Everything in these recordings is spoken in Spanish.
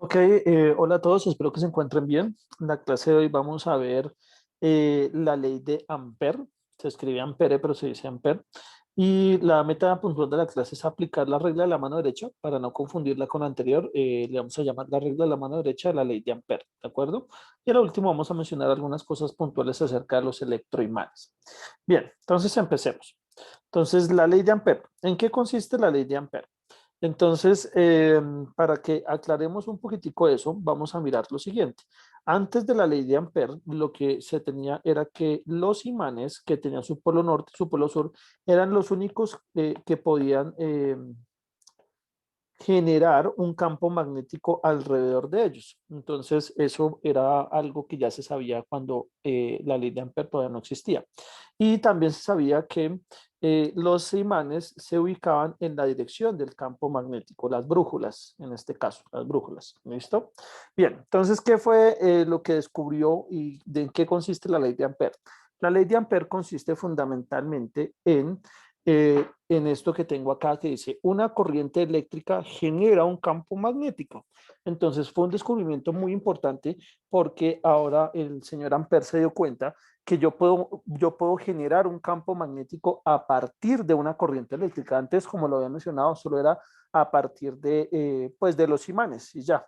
Ok, hola a todos, espero que se encuentren bien. En la clase de hoy vamos a ver la ley de Ampere. Se escribe Ampere, pero se dice Ampere. Y la meta puntual de la clase es aplicar la regla de la mano derecha. Para no confundirla con la anterior, le vamos a llamar la regla de la mano derecha de la ley de Ampere, ¿de acuerdo? Y al último vamos a mencionar algunas cosas puntuales acerca de los electroimanes. Bien, entonces empecemos. Entonces, la ley de Ampere. ¿En qué consiste la ley de Ampere? Entonces, para que aclaremos un poquitico eso, vamos a mirar lo siguiente. Antes de la ley de Ampere, lo que se tenía era que los imanes que tenían su polo norte y su polo sur eran los únicos que podían generar un campo magnético alrededor de ellos. Entonces, eso era algo que ya se sabía cuando la ley de Ampere todavía no existía. Y también se sabía que los imanes se ubicaban en la dirección del campo magnético, las brújulas, en este caso, las brújulas. ¿Listo? Bien, entonces, ¿qué fue lo que descubrió y de en qué consiste la ley de Ampere? La ley de Ampere consiste fundamentalmente en esto que tengo acá que dice, una corriente eléctrica genera un campo magnético. Entonces fue un descubrimiento muy importante porque ahora el señor Ampère se dio cuenta que yo puedo generar un campo magnético a partir de una corriente eléctrica. Antes, como lo había mencionado, solo era a partir pues de los imanes y ya.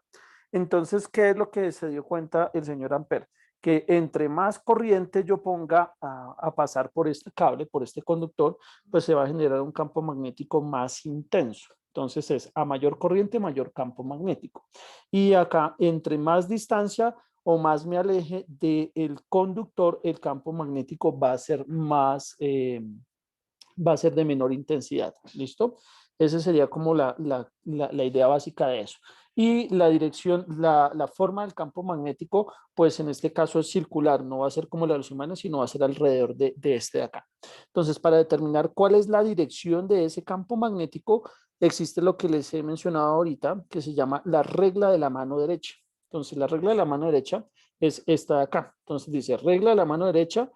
Entonces, ¿qué es lo que se dio cuenta el señor Ampère? Que entre más corriente yo ponga a pasar por este cable, por este conductor, pues se va a generar un campo magnético más intenso. Entonces es a mayor corriente, mayor campo magnético. Y acá, entre más distancia o más me aleje del conductor, el campo magnético va a ser de menor intensidad. ¿Listo? Esa sería como la idea básica de eso. Y la dirección, la forma del campo magnético, pues en este caso es circular, no va a ser como la de los imanes, sino va a ser alrededor de este de acá. Entonces, para determinar cuál es la dirección de ese campo magnético, existe lo que les he mencionado ahorita, que se llama la regla de la mano derecha. Entonces, la regla de la mano derecha es esta de acá. Entonces, dice regla de la mano derecha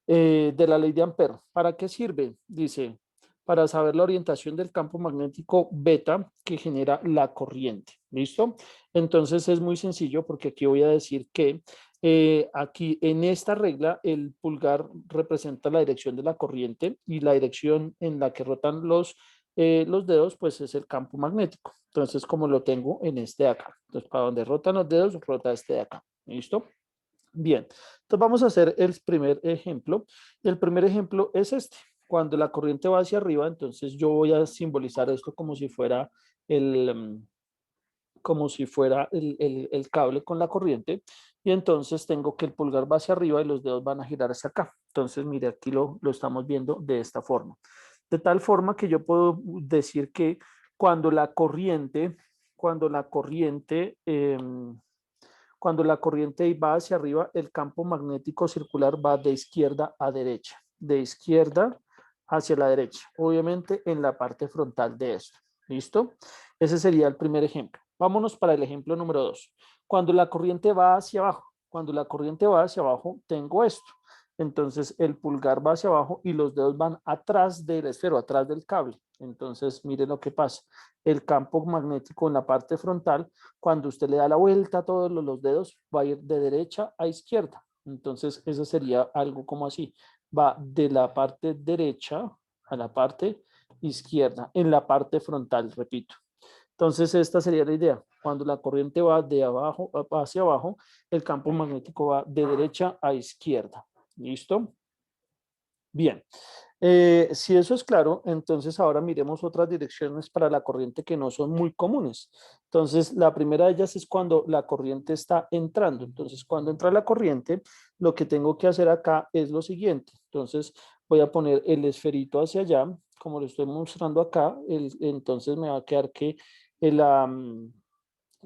de la ley de Ampere. ¿Para qué sirve? Dice, para saber la orientación del campo magnético beta que genera la corriente. ¿Listo? Entonces es muy sencillo porque aquí voy a decir que aquí en esta regla el pulgar representa la dirección de la corriente y la dirección en la que rotan los dedos pues es el campo magnético. Entonces como lo tengo en este de acá. Entonces para donde rotan los dedos, rota este de acá. ¿Listo? Bien, entonces vamos a hacer el primer ejemplo. El primer ejemplo es este. Cuando la corriente va hacia arriba, entonces yo voy a simbolizar esto como si fuera el, el cable con la corriente. Y entonces tengo que el pulgar va hacia arriba y los dedos van a girar hacia acá. Entonces, mire, aquí lo estamos viendo de esta forma. De tal forma que yo puedo decir que cuando la corriente, cuando la corriente... cuando la corriente va hacia arriba, el campo magnético circular va de izquierda a derecha, de izquierda hacia la derecha, obviamente en la parte frontal de esto. ¿Listo? Ese sería el primer ejemplo. Vámonos para el ejemplo número 2. Cuando la corriente va hacia abajo, cuando la corriente va hacia abajo, tengo esto. Entonces el pulgar va hacia abajo y los dedos van atrás del esfero, atrás del cable. Entonces, miren lo que pasa. El campo magnético en la parte frontal, cuando usted le da la vuelta a todos los dedos, va a ir de derecha a izquierda. Entonces, eso sería algo como así. Va de la parte derecha a la parte izquierda, en la parte frontal, repito. Entonces, esta sería la idea. Cuando la corriente va de abajo hacia abajo, el campo magnético va de derecha a izquierda. ¿Listo? Bien. Si eso es claro, entonces ahora miremos otras direcciones para la corriente que no son muy comunes. Entonces, la primera de ellas es cuando la corriente está entrando. Entonces, cuando entra la corriente, lo que tengo que hacer acá es lo siguiente. Entonces, voy a poner el esferito hacia allá, como lo estoy mostrando acá. Entonces, me va a quedar que el,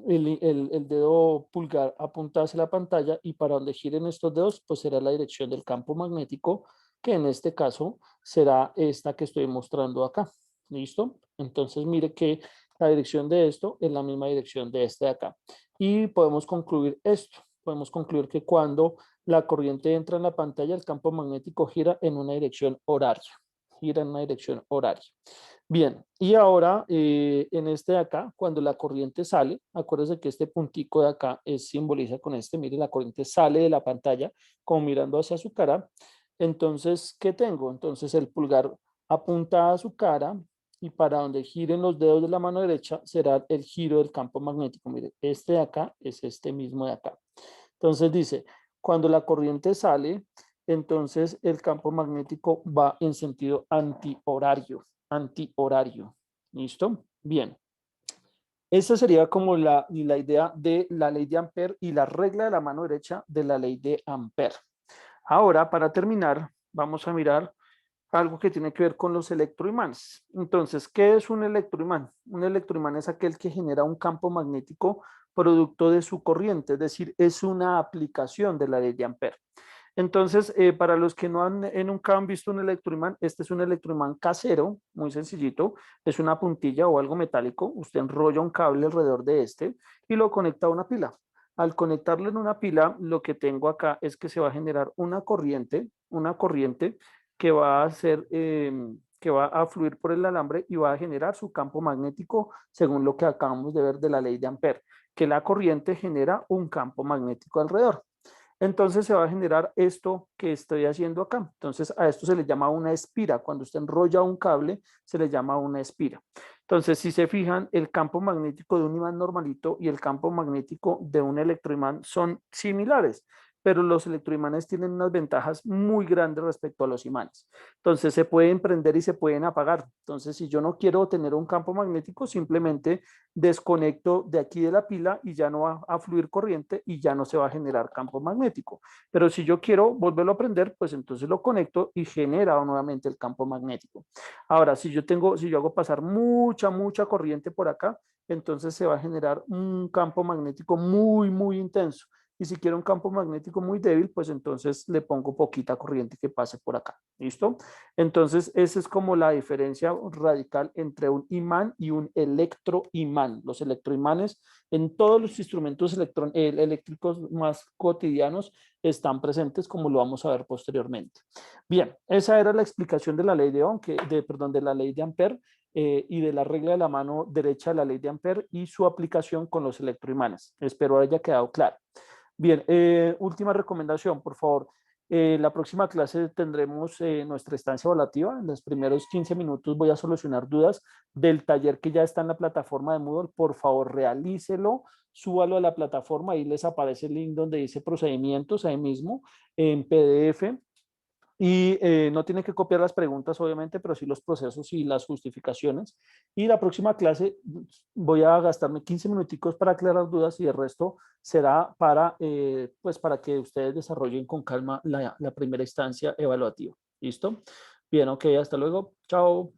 el dedo pulgar apunta hacia la pantalla y para donde giren estos dedos, pues será la dirección del campo magnético, que en este caso será esta que estoy mostrando acá. ¿Listo? Entonces mire que la dirección de esto es la misma dirección de este de acá. Y podemos concluir esto. Podemos concluir que cuando la corriente entra en la pantalla, el campo magnético gira en una dirección horaria. gira en una dirección horaria. Bien, y ahora en este de acá, cuando la corriente sale, acuérdense que este puntico de acá simboliza con este, mire, la corriente sale de la pantalla como mirando hacia su cara. Entonces, ¿qué tengo? Entonces el pulgar apunta a su cara y para donde giren los dedos de la mano derecha será el giro del campo magnético. Mire, este de acá es este mismo de acá. Entonces dice, cuando la corriente sale, entonces el campo magnético va en sentido antihorario, antihorario. ¿Listo? Bien. Esa sería como la idea de la ley de Ampère y la regla de la mano derecha de la ley de Ampère. Ahora, para terminar, vamos a mirar algo que tiene que ver con los electroimanes. Entonces, ¿qué es un electroimán? Un electroimán es aquel que genera un campo magnético producto de su corriente, es decir, es una aplicación de la ley de Ampère. Entonces, para los que no han, nunca han visto un electroimán, este es un electroimán casero, muy sencillito, es una puntilla o algo metálico, usted enrolla un cable alrededor de este y lo conecta a una pila. Al conectarlo en una pila, lo que tengo acá es que se va a generar una corriente que va a ser, que va a fluir por el alambre y va a generar su campo magnético según lo que acabamos de ver de la ley de Ampère, que la corriente genera un campo magnético alrededor. Entonces se va a generar esto que estoy haciendo acá. Entonces a esto se le llama una espira. Cuando usted enrolla un cable, se le llama una espira. Entonces, si se fijan, el campo magnético de un imán normalito y el campo magnético de un electroimán son similares, pero los electroimanes tienen unas ventajas muy grandes respecto a los imanes. Entonces, se pueden prender y se pueden apagar. Entonces, si yo no quiero tener un campo magnético, simplemente desconecto de aquí de la pila y ya no va a fluir corriente y ya no se va a generar campo magnético. Pero si yo quiero volverlo a prender, pues entonces lo conecto y genera nuevamente el campo magnético. Ahora, si yo hago pasar mucha corriente por acá, entonces se va a generar un campo magnético muy intenso. Y si quiero un campo magnético muy débil, pues entonces le pongo poquita corriente que pase por acá. ¿Listo? Entonces, esa es como la diferencia radical entre un imán y un electroimán. Los electroimanes en todos los instrumentos eléctricos más cotidianos están presentes, como lo vamos a ver posteriormente. Bien, esa era la explicación de la ley de Ohm, perdón, de la ley de Ampère y de la regla de la mano derecha de la ley de Ampère y su aplicación con los electroimanes. Espero haya quedado claro. Bien, última recomendación, por favor. La próxima clase tendremos nuestra estancia evaluativa. En los primeros 15 minutos voy a solucionar dudas del taller que ya está en la plataforma de Moodle. Por favor, realícelo, súbalo a la plataforma. Ahí les aparece el link donde dice procedimientos, ahí mismo, en PDF. Y no tiene que copiar las preguntas, obviamente, pero sí los procesos y las justificaciones. Y la próxima clase voy a gastarme 15 minuticos para aclarar dudas y el resto será para, pues para que ustedes desarrollen con calma la primera instancia evaluativa. ¿Listo? Bien, ok, hasta luego. Chao.